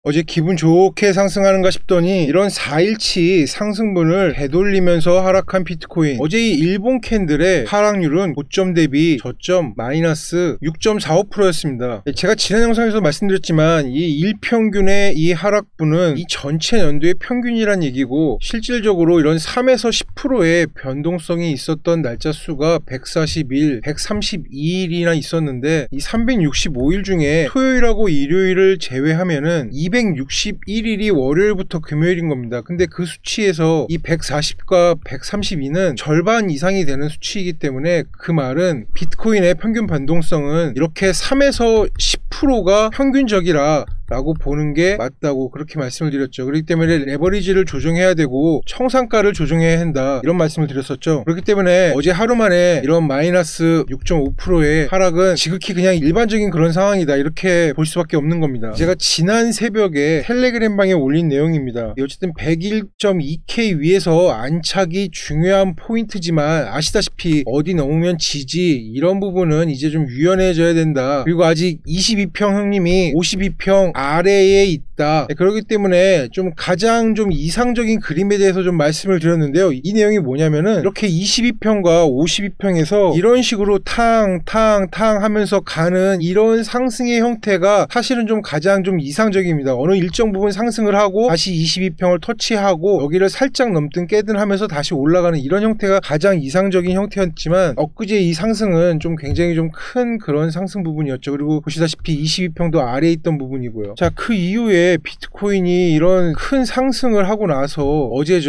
어제 기분 좋게 상승하는가 싶더니 이런 4일치 상승분을 되돌리면서 하락한 비트코인. 어제 이 일본 캔들의 하락률은 고점 대비 저점 마이너스 6.45%였습니다. 제가 지난 영상에서 말씀드렸지만 이 일평균의 이 하락분은 이 전체 연도의 평균이란 얘기고, 실질적으로 이런 3에서 10%의 변동성이 있었던 날짜 수가 141, 132일이나 있었는데, 이 365일 중에 토요일하고 일요일을 제외하면은 261일이 월요일부터 금요일인 겁니다. 근데 그 수치에서 이 140과 132는 절반 이상이 되는 수치이기 때문에, 그 말은 비트코인의 평균 변동성은 이렇게 3에서 10%가 평균적이라 라고 보는 게 맞다고 그렇게 말씀을 드렸죠. 그렇기 때문에 레버리지를 조정해야 되고 청산가를 조정해야 한다, 이런 말씀을 드렸었죠. 그렇기 때문에 어제 하루 만에 이런 마이너스 6.5%의 하락은 지극히 그냥 일반적인 그런 상황이다, 이렇게 볼 수밖에 없는 겁니다. 제가 지난 새벽에 텔레그램방에 올린 내용입니다. 어쨌든 101.2K 위에서 안착이 중요한 포인트지만, 아시다시피 어디 넘으면 지지, 이런 부분은 이제 좀 유연해져야 된다. 그리고 아직 22평 형님이 52평 아래에 있다. 그렇기 때문에 좀 가장 좀 이상적인 그림에 대해서 좀 말씀을 드렸는데요. 이 내용이 뭐냐면은, 이렇게 22평과 52평에서 이런 식으로 탕 하면서 가는 이런 상승의 형태가 사실은 좀 가장 좀 이상적입니다. 어느 일정 부분 상승을 하고 다시 22평을 터치하고 여기를 살짝 넘든 깨든 하면서 다시 올라가는 이런 형태가 가장 이상적인 형태였지만, 엊그제 이 상승은 좀 굉장히 좀 큰 그런 상승 부분이었죠. 그리고 보시다시피 22평도 아래에 있던 부분이고요. 자, 그 이후에 비트코인이 이런 큰 상승을 하고 나서 어제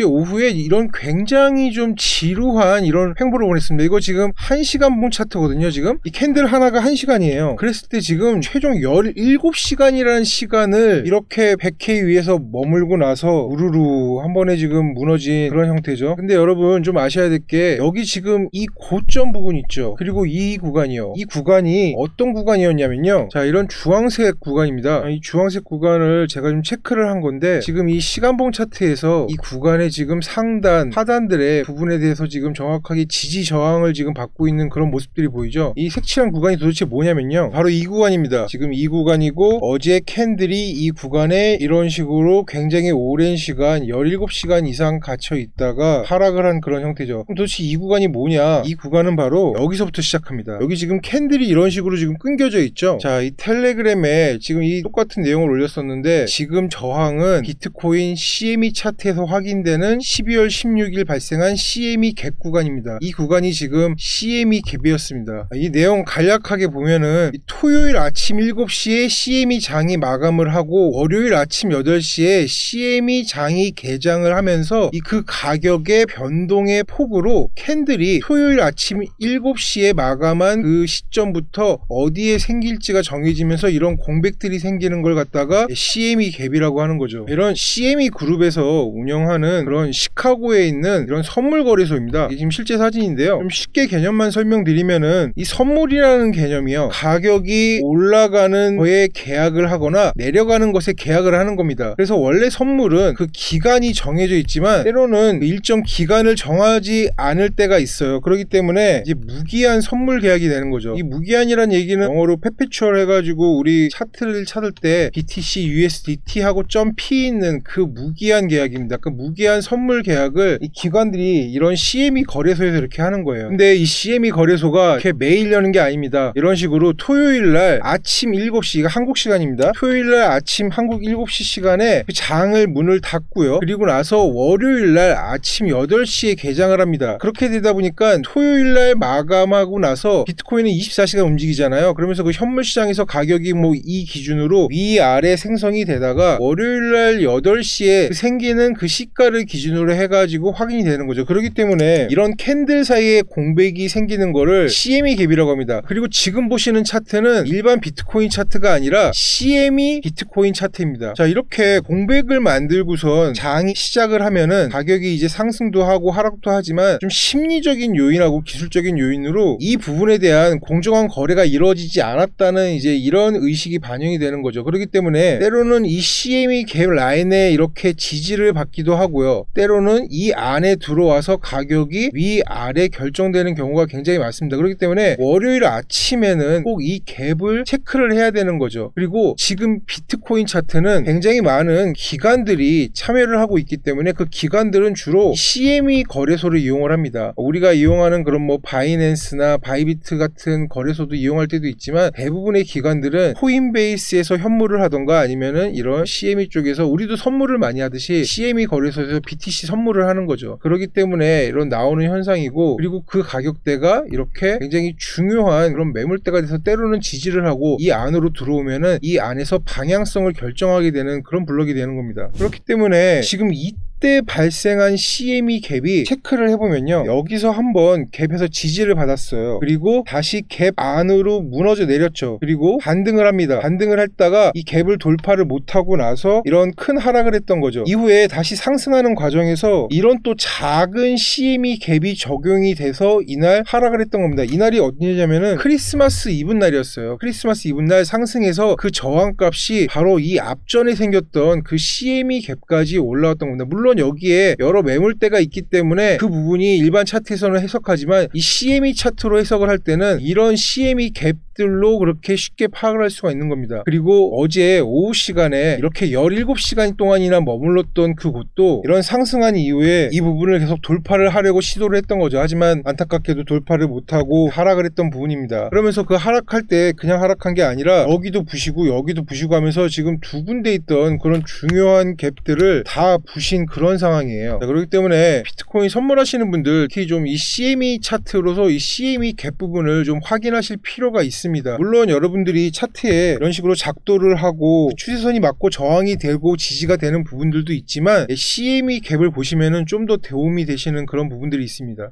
오후에 이런 굉장히 좀 지루한 이런 횡보를 보냈습니다. 이거 지금 1시간 분 차트거든요. 지금 이 캔들 하나가 1시간이에요. 그랬을 때 지금 최종 17시간이라는 시간을 이렇게 100K 위에서 머물고 나서 우르르 한 번에 지금 무너진 그런 형태죠. 근데 여러분 좀 아셔야 될 게, 여기 지금 이 고점 부분 있죠. 그리고 이 구간이요. 이 구간이 어떤 구간이었냐면요. 자, 이런 주황색 구간입니다. 이 주황색 구간을 제가 좀 체크를 한 건데, 지금 이 시간봉 차트에서 이 구간의 지금 상단, 하단들의 부분에 대해서 지금 정확하게 지지 저항을 지금 받고 있는 그런 모습들이 보이죠. 이 색칠한 구간이 도대체 뭐냐면요, 바로 이 구간입니다. 지금 이 구간이고, 어제 캔들이 이 구간에 이런 식으로 굉장히 오랜 시간 17시간 이상 갇혀 있다가 하락을 한 그런 형태죠. 그럼 도대체 이 구간이 뭐냐? 이 구간은 바로 여기서부터 시작합니다. 여기 지금 캔들이 이런 식으로 지금 끊겨져 있죠. 자, 이 텔레그램에 지금 이 똑같은 내용을 올렸었는데, 지금 저항은 비트코인 CME 차트에서 확인되는 12월 16일 발생한 CME 갭 구간입니다. 이 구간이 지금 CME 갭이었습니다. 이 내용 간략하게 보면은, 토요일 아침 7시에 CME 장이 마감을 하고 월요일 아침 8시에 CME 장이 개장을 하면서 이 그 가격의 변동의 폭으로 캔들이 토요일 아침 7시에 마감한 그 시점부터 어디에 생길지가 정해지면서 이런 공백들이 생기는 걸 갖다가 CME 갭이라고 하는 거죠. 이런 CME 그룹에서 운영하는 그런 시카고에 있는 이런 선물 거래소입니다. 이게 지금 실제 사진인데요. 좀 쉽게 개념만 설명드리면은, 이 선물이라는 개념이요, 가격이 올라가는 거에 계약을 하거나 내려가는 것에 계약을 하는 겁니다. 그래서 원래 선물은 그 기간이 정해져 있지만 때로는 일정 기간을 정하지 않을 때가 있어요. 그렇기 때문에 이제 무기한 선물 계약이 되는 거죠. 이 무기한이란 얘기는 영어로 perpetual 해가지고 우리 차트를 찾을 때 BTC, USDT 하고 .p 있는 그 무기한 계약입니다. 그 무기한 선물 계약을 이 기관들이 이런 CME 거래소에서 이렇게 하는 거예요. 근데 이 CME 거래소가 이렇게 매일 여는 게 아닙니다. 이런 식으로 토요일날 아침 7시, 이거 한국 시간입니다. 토요일날 아침 한국 7시 시간에 그 장을 문을 닫고요. 그리고 나서 월요일날 아침 8시에 개장을 합니다. 그렇게 되다 보니까 토요일날 마감하고 나서 비트코인은 24시간 움직이잖아요. 그러면서 그 현물 시장에서 가격이 뭐 이 기준으로 위아래 생성이 되다가 월요일날 8시에 생기는 그 시가를 기준으로 해가지고 확인이 되는 거죠. 그렇기 때문에 이런 캔들 사이에 공백이 생기는 거를 CME 갭이라고 합니다. 그리고 지금 보시는 차트는 일반 비트코인 차트가 아니라 CME 비트코인 차트입니다. 자, 이렇게 공백을 만들고선 장이 시작을 하면은 가격이 이제 상승도 하고 하락도 하지만, 좀 심리적인 요인하고 기술적인 요인으로 이 부분에 대한 공정한 거래가 이루어지지 않았다는 이제 이런 의식이 반영이 결정이 되는 거죠. 그렇기 때문에 때로는 이 CME 갭 라인에 이렇게 지지를 받기도 하고요. 때로는 이 안에 들어와서 가격이 위아래 결정되는 경우가 굉장히 많습니다. 그렇기 때문에 월요일 아침에는 꼭 이 갭을 체크를 해야 되는 거죠. 그리고 지금 비트코인 차트는 굉장히 많은 기관들이 참여를 하고 있기 때문에 그 기관들은 주로 CME 거래소를 이용을 합니다. 우리가 이용하는 그런 뭐 바이낸스나 바이비트 같은 거래소도 이용할 때도 있지만 대부분의 기관들은 코인베이스에서 현물을 하던가 아니면은 이런 CME 쪽에서 우리도 선물을 많이 하듯이 CME 거래소에서 BTC 선물을 하는 거죠. 그렇기 때문에 이런 나오는 현상이고, 그리고 그 가격대가 이렇게 굉장히 중요한 그런 매물대가 돼서 때로는 지지를 하고 이 안으로 들어오면은 이 안에서 방향성을 결정하게 되는 그런 블록이 되는 겁니다. 그렇기 때문에 지금 이때 발생한 CME 갭이 체크를 해보면요, 여기서 한번 갭에서 지지를 받았어요. 그리고 다시 갭 안으로 무너져 내렸죠. 그리고 반등을 합니다. 반등을 했다가 이 갭을 돌파를 못하고 나서 이런 큰 하락을 했던 거죠. 이후에 다시 상승하는 과정에서 이런 또 작은 CME 갭이 적용이 돼서 이날 하락을 했던 겁니다. 이날이 어디냐면은 크리스마스 이브 날이었어요. 크리스마스 이브 날 상승해서 그 저항값이 바로 이 앞전에 생겼던 그 CME 갭까지 올라왔던 겁니다. 물론 여기에 여러 매물대가 있기 때문에 그 부분이 일반 차트에서는 해석하지만 이 CME 차트로 해석을 할 때는 이런 CME 갭들로 그렇게 쉽게 파악을 할 수가 있는 겁니다. 그리고 어제 오후 시간에 이렇게 17시간 동안이나 머물렀던 그곳도 이런 상승한 이후에 이 부분을 계속 돌파를 하려고 시도를 했던 거죠. 하지만 안타깝게도 돌파를 못하고 하락을 했던 부분입니다. 그러면서 그 하락할 때 그냥 하락한 게 아니라 여기도 부시고 여기도 부시고 하면서 지금 두 군데 있던 그런 중요한 갭들을 다 부신 그런 상황이에요. 그렇기 때문에 비트코인 선물하시는 분들 특히 좀 이 CME 차트로서 이 CME 갭 부분을 좀 확인하실 필요가 있습니다. 물론 여러분들이 차트에 이런 식으로 작도를 하고 추세선이 맞고 저항이 되고 지지가 되는 부분들도 있지만 CME 갭을 보시면은 좀 더 도움이 되시는 그런 부분들이 있습니다.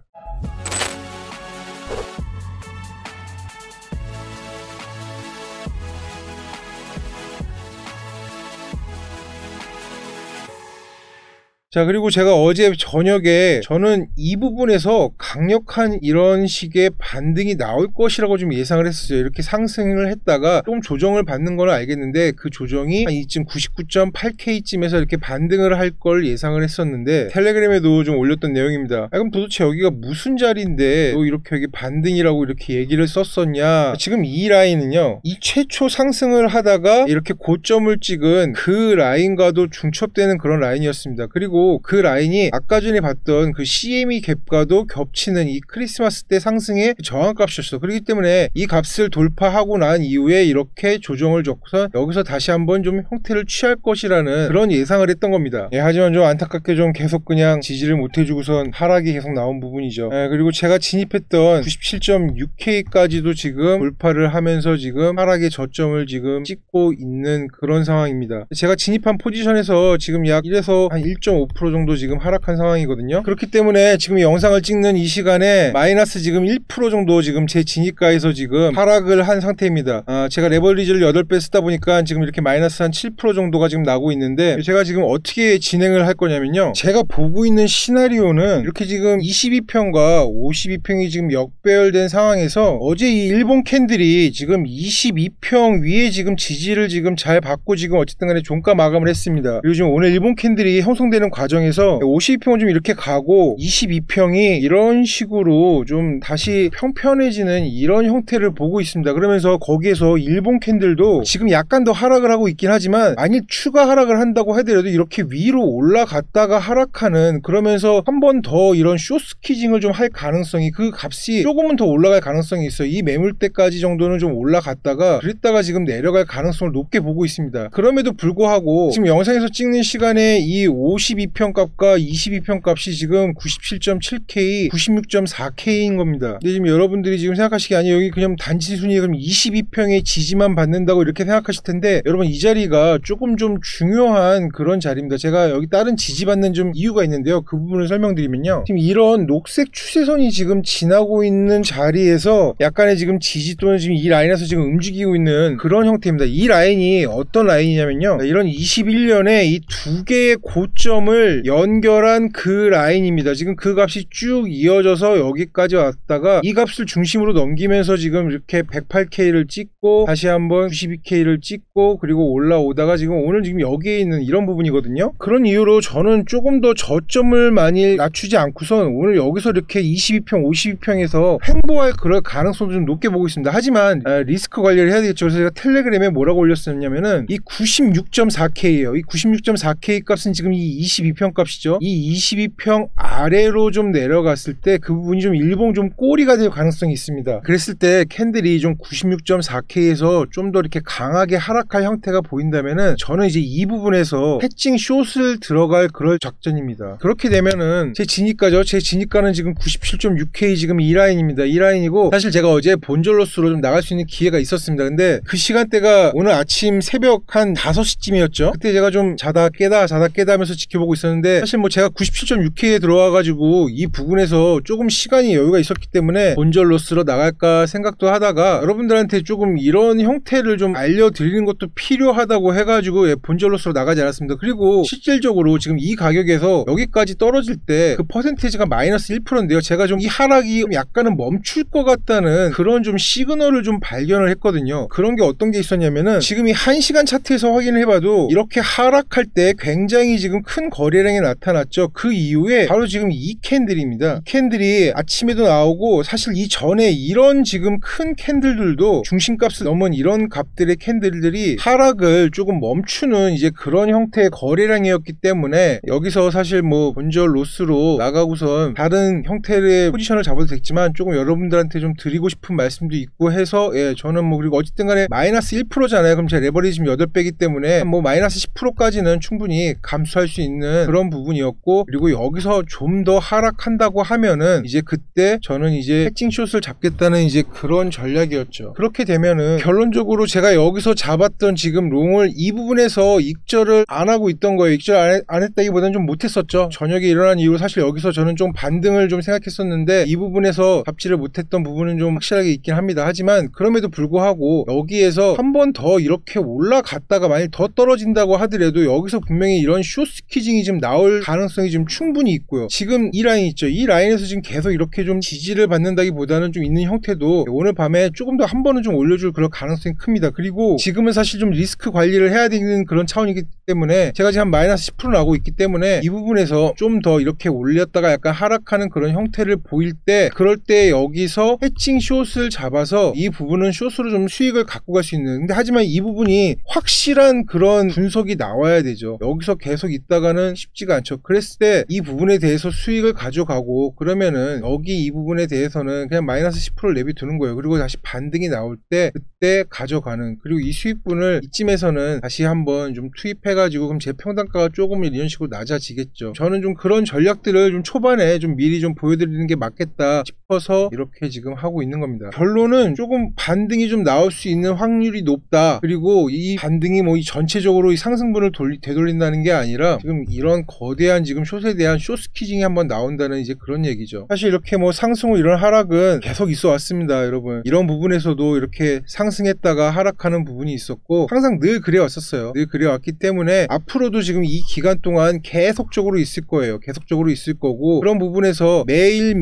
자, 그리고 제가 어제 저녁에 저는 이 부분에서 강력한 이런 식의 반등이 나올 것이라고 좀 예상을 했었어요. 이렇게 상승을 했다가 좀 조정을 받는 건 알겠는데 그 조정이 한 이쯤 99.8K쯤에서 이렇게 반등을 할 걸 예상을 했었는데 텔레그램에도 좀 올렸던 내용입니다. 그럼 도대체 여기가 무슨 자리인데 또 이렇게 여기 반등이라고 이렇게 얘기를 썼었냐. 지금 이 라인은요, 이 최초 상승을 하다가 이렇게 고점을 찍은 그 라인과도 중첩되는 그런 라인이었습니다. 그리고 그 라인이 아까 전에 봤던 그 CME 갭과도 겹치는 이 크리스마스 때 상승의 저항값이었어. 그렇기 때문에 이 값을 돌파하고 난 이후에 이렇게 조정을 줬고서 여기서 다시 한번 좀 형태를 취할 것이라는 그런 예상을 했던 겁니다. 하지만 좀 안타깝게 좀 계속 그냥 지지를 못해주고선 하락이 계속 나온 부분이죠. 그리고 제가 진입했던 97.6K까지도 지금 돌파를 하면서 지금 하락의 저점을 지금 찍고 있는 그런 상황입니다. 제가 진입한 포지션에서 지금 약 1에서 한 1.5% 정도 지금 하락한 상황이거든요. 그렇기 때문에 지금 영상을 찍는 이 시간에 마이너스 지금 1% 정도 지금 제 진입가에서 지금 하락을 한 상태입니다. 제가 레버리지를 8배 쓰다 보니까 지금 이렇게 마이너스 한 7% 정도가 지금 나고 있는데, 제가 지금 어떻게 진행을 할 거냐면요, 제가 보고 있는 시나리오는 이렇게 지금 22평과 52평이 지금 역배열된 상황에서 어제 이 일본 캔들이 지금 22평 위에 지금 지지를 지금 잘 받고 지금 어쨌든 간에 종가 마감을 했습니다. 그리고 지금 오늘 일본 캔들이 형성되는 과정에서 52평은 좀 이렇게 가고 22평이 이런 식으로 좀 다시 평편해지는 이런 형태를 보고 있습니다. 그러면서 거기에서 일본 캔들도 지금 약간 더 하락을 하고 있긴 하지만 만일 추가 하락을 한다고 하더라도 이렇게 위로 올라갔다가 하락하는, 그러면서 한 번 더 이런 숏스퀴징을 좀 할 가능성이, 그 값이 조금은 더 올라갈 가능성이 있어요. 이 매물대까지 정도는 좀 올라갔다가 그랬다가 지금 내려갈 가능성을 높게 보고 있습니다. 그럼에도 불구하고 지금 영상에서 찍는 시간에 이 52평 값과 22평 값이 지금 97.7K, 96.4K인 겁니다. 근데 지금 여러분들이 지금 생각하시기, 아니 여기 그냥 단지 순위 그럼 22평의 지지만 받는다고 이렇게 생각하실 텐데, 여러분 이 자리가 조금 좀 중요한 그런 자리입니다. 제가 여기 다른 지지 받는 좀 이유가 있는데요, 그 부분을 설명드리면요, 지금 이런 녹색 추세선이 지금 지나고 있는 자리에서 약간의 지금 지지 또는 지금 이 라인에서 지금 움직이고 있는 그런 형태입니다. 이 라인이 어떤 라인이냐면요, 이런 21년에 이 두 개의 고점을 저점을 연결한 그 라인입니다. 지금 그 값이 쭉 이어져서 여기까지 왔다가 이 값을 중심으로 넘기면서 지금 이렇게 108K를 찍고 다시 한번 92K를 찍고 그리고 올라오다가 지금 오늘 지금 여기에 있는 이런 부분이거든요. 그런 이유로 저는 조금 더 저점을 많이 낮추지 않고선 오늘 여기서 이렇게 22평 52평에서 횡보할 그럴 가능성도 좀 높게 보고 있습니다. 하지만 리스크 관리를 해야 되겠죠. 그래서 제가 텔레그램에 뭐라고 올렸었냐면은 이 96.4K예요. 이 96.4K 값은 지금 이 22평 값이죠. 이 22평 아래로 좀 내려갔을 때 그 부분이 좀 일봉 좀 꼬리가 될 가능성이 있습니다. 그랬을 때 캔들이 좀 96.4K에서 좀 더 이렇게 강하게 하락할 형태가 보인다면은 저는 이제 이 부분에서 해칭 숏을 들어갈 그럴 작전입니다. 그렇게 되면은 제 진입가죠. 제 진입가는 지금 97.6K 지금 이 라인입니다. 이 라인이고 사실 제가 어제 본절로스로 좀 나갈 수 있는 기회가 있었습니다. 근데 그 시간대가 오늘 아침 새벽 한 5시쯤이었죠. 그때 제가 좀 자다 깨다 하면서 지켜보고 있었는데 사실 뭐 제가 97.6K에 들어와가지고 이 부분에서 조금 시간이 여유가 있었기 때문에 본절로스로 나갈까 생각도 하다가 여러분들한테 조금 이런 형태를 좀 알려드리는 것도 필요하다고 해가지고 본절로스로 나가지 않았습니다. 그리고 실질적으로 지금 이 가격에서 여기까지 떨어질 때 그 퍼센테이지가 마이너스 1%인데요. 제가 좀 이 하락이 약간은 멈출 것 같다는 그런 좀 시그널을 좀 발견을 했거든요. 그런 게 어떤 게 있었냐면은 지금 이 1시간 차트에서 확인을 해봐도 이렇게 하락할 때 굉장히 지금 큰 거래량이 나타났죠. 그 이후에 바로 지금 이 캔들입니다. 이 캔들이 아침에도 나오고 사실 이 전에 이런 지금 큰 캔들들도 중심값을 넘은 이런 값들의 캔들들이 하락을 조금 멈추는 이제 그런 형태의 거래량이었기 때문에 여기서 사실 뭐 본절 로스로 나가고선 다른 형태의 포지션을 잡아도 됐지만 조금 여러분들한테 좀 드리고 싶은 말씀도 있고 해서 저는 뭐 그리고 어쨌든 간에 마이너스 1%잖아요. 그럼 제 레버리지 지금 8배이기 때문에 뭐 마이너스 10%까지는 충분히 감수할 수 있는 그런 부분이었고 그리고 여기서 좀 더 하락한다고 하면은 이제 그때 저는 이제 해칭 숏을 잡겠다는 이제 그런 전략이었죠. 그렇게 되면은 결론적으로 제가 여기서 잡았던 지금 롱을 이 부분에서 익절을 안 하고 있던 거예요. 익절 안 했다기보다는 좀 못했었죠. 저녁에 일어난 이후로 사실 여기서 저는 좀 반등을 좀 생각했었는데 이 부분에서 잡지를 못했던 부분은 좀 확실하게 있긴 합니다. 하지만 그럼에도 불구하고 여기에서 한 번 더 이렇게 올라갔다가 만약 더 떨어진다고 하더라도 여기서 분명히 이런 숏 스퀴징이 좀 나올 가능성이 좀 충분히 있고요. 지금 이 라인 있죠. 이 라인에서 지금 계속 이렇게 좀 지지를 받는다기보다는 좀 있는 형태도 오늘 밤에 조금 더 한 번은 좀 올려줄 그런 가능성이 큽니다. 그리고 지금은 사실 좀 리스크 관리를 해야 되는 그런 차원이기 때문에 제가 지금 한 마이너스 10% 나오고 있기 때문에 이 부분에서 좀 더 이렇게 올렸다가 약간 하락하는 그런 형태를 보일 때 그럴 때 여기서 해칭 숏을 잡아서 이 부분은 숏으로 좀 수익을 갖고 갈 수 있는 근데 하지만 이 부분이 확실한 그런 분석이 나와야 되죠. 여기서 계속 있다가는 쉽지가 않죠. 그랬을 때 이 부분에 대해서 수익을 가져가고 그러면은 여기 이 부분에 대해서는 그냥 마이너스 10%를 내비두는 거예요. 그리고 다시 반등이 나올 때 그때 가져가는 그리고 이 수익분을 이쯤에서는 다시 한번 좀 투입해가지고 그럼 제 평단가가 조금 이런 식으로 낮아지겠죠. 저는 좀 그런 전략들을 좀 초반에 좀 미리 좀 보여드리는 게 맞겠다 싶어서 이렇게 지금 하고 있는 겁니다. 결론은 조금 반등이 좀 나올 수 있는 확률이 높다. 그리고 이 반등이 뭐 이 전체적으로 이 상승분을 되돌린다는 게 아니라 지금 이런 거대한 지금 숏에 대한 숏 스퀴징이 한번 나온다는 이제 그런 얘기죠. 사실 이렇게 뭐 상승 후 이런 하락은 계속 있어 왔습니다, 여러분. 이런 부분에서도 이렇게 상승했다가 하락하는 부분이 있었고 항상 늘 그래 왔었어요. 늘 그래 왔기 때문에 앞으로도 지금 이 기간 동안 계속적으로 있을 거예요. 계속적으로 있을 거고 그런 부분에서 매일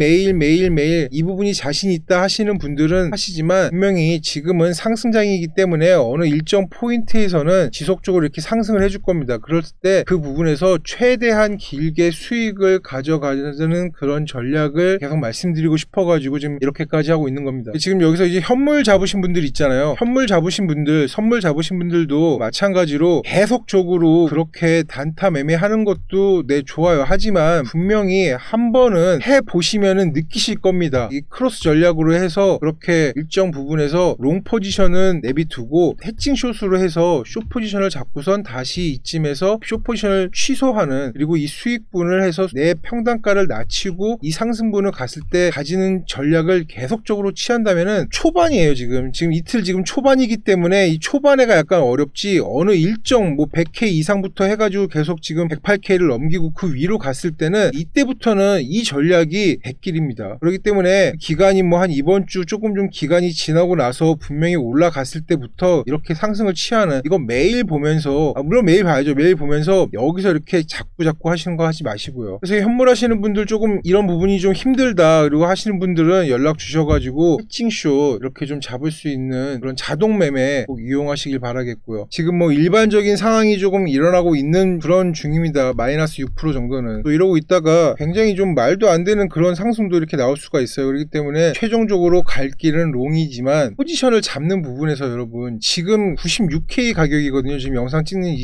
이 부분이 자신 있다 하시는 분들은 하시지만 분명히 지금은 상승장이기 때문에 어느 일정 포인트에서는 지속적으로 이렇게 상승을 해줄 겁니다. 그럴 때 그 부분에서 최대한 길게 수익을 가져가는 그런 전략을 계속 말씀드리고 싶어가지고 지금 이렇게까지 하고 있는 겁니다. 지금 여기서 이제 현물 잡으신 분들 있잖아요. 현물 잡으신 분들, 선물 잡으신 분들도 마찬가지로 계속적으로 그렇게 단타 매매하는 것도 네 좋아요. 하지만 분명히 한 번은 해보시면은 느끼실 겁니다. 이 크로스 전략으로 해서 그렇게 일정 부분에서 롱 포지션은 내비두고 해칭 숏으로 해서 숏 포지션을 잡고선 다시 이쯤에서 숏 포지션을 취소하는 그리고 이 수익분을 해서 내 평단가를 낮추고 이 상승분을 갔을 때 가지는 전략을 계속적으로 취한다면은 초반이에요. 지금 이틀 지금 초반이기 때문에 이 초반에가 약간 어렵지 어느 일정 뭐 100K 이상부터 해가지고 계속 지금 108K를 넘기고 그 위로 갔을 때는 이때부터는 이 전략이 백길입니다. 그렇기 때문에 기간이 뭐 한 이번 주 조금 좀 기간이 지나고 나서 분명히 올라갔을 때부터 이렇게 상승을 취하는 이거 매일 보면서 물론 매일 봐야죠. 매일 보면서 여기서 이렇게 이렇게 자꾸 하시는 거 하지 마시고요. 그래서 현물하시는 분들 조금 이런 부분이 좀 힘들다 그리고 하시는 분들은 연락 주셔가지고 해칭쇼 이렇게 좀 잡을 수 있는 그런 자동 매매 꼭 이용하시길 바라겠고요. 지금 뭐 일반적인 상황이 조금 일어나고 있는 그런 중입니다. 마이너스 6% 정도는. 또 이러고 있다가 굉장히 좀 말도 안 되는 그런 상승도 이렇게 나올 수가 있어요. 그렇기 때문에 최종적으로 갈 길은 롱이지만 포지션을 잡는 부분에서 여러분 지금 96K 가격이거든요. 지금 영상 찍는 이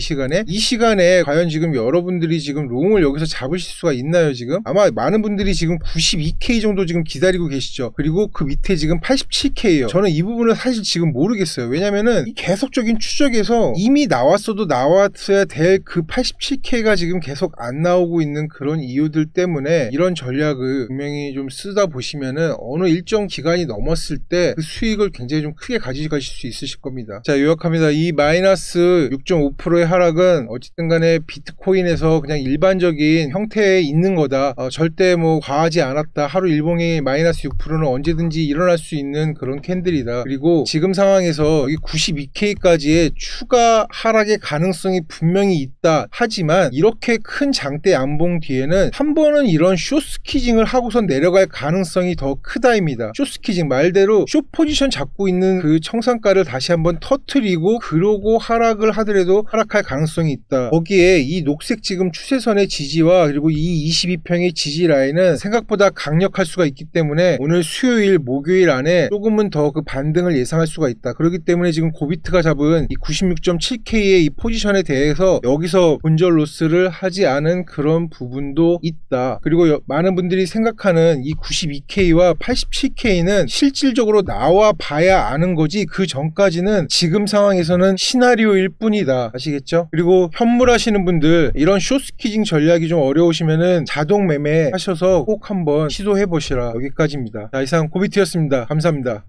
시간에 과연 지금 여러분들이 지금 롱을 여기서 잡으실 수가 있나요? 지금 아마 많은 분들이 지금 92K 정도 지금 기다리고 계시죠. 그리고 그 밑에 지금 87K예요. 저는 이 부분은 사실 지금 모르겠어요. 왜냐면은 이 계속적인 추적에서 이미 나왔어도 나왔어야 될 그 87K가 지금 계속 안 나오고 있는 그런 이유들 때문에 이런 전략을 분명히 좀 쓰다 보시면은 어느 일정 기간이 넘었을 때 그 수익을 굉장히 좀 크게 가져가실 수 있으실 겁니다. 자, 요약합니다. 이 마이너스 6.5%의 하락은 어쨌든 간에 비트코인에서 그냥 일반적인 형태에 있는 거다. 절대 뭐 과하지 않았다. 하루 일봉이 마이너스 6%는 언제든지 일어날 수 있는 그런 캔들이다. 그리고 지금 상황에서 여기 92K까지의 추가 하락의 가능성이 분명히 있다. 하지만 이렇게 큰 장대 양봉 뒤에는 한 번은 이런 숏스키징을 하고선 내려갈 가능성이 더 크다입니다. 숏스키징 말대로 숏 포지션 잡고 있는 그 청산가를 다시 한번 터트리고 그러고 하락을 하더라도 하락할 가능성이 있다. 거기에 이 녹색 지금 추세선의 지지와 그리고 이 22평의 지지 라인은 생각보다 강력할 수가 있기 때문에 오늘 수요일 목요일 안에 조금은 더 그 반등을 예상할 수가 있다. 그렇기 때문에 지금 고비트가 잡은 이 96.7K의 이 포지션에 대해서 여기서 본절 로스를 하지 않은 그런 부분도 있다. 그리고 많은 분들이 생각하는 이 92K와 87K는 실질적으로 나와 봐야 아는 거지 그 전까지는 지금 상황에서는 시나리오일 뿐이다. 아시겠죠? 그리고 현물하시는 분들 이런 숏스키징 전략이 좀 어려우시면은 자동 매매 하셔서 꼭 한번 시도해 보시라. 여기까지입니다. 자, 이상 고비트였습니다. 감사합니다.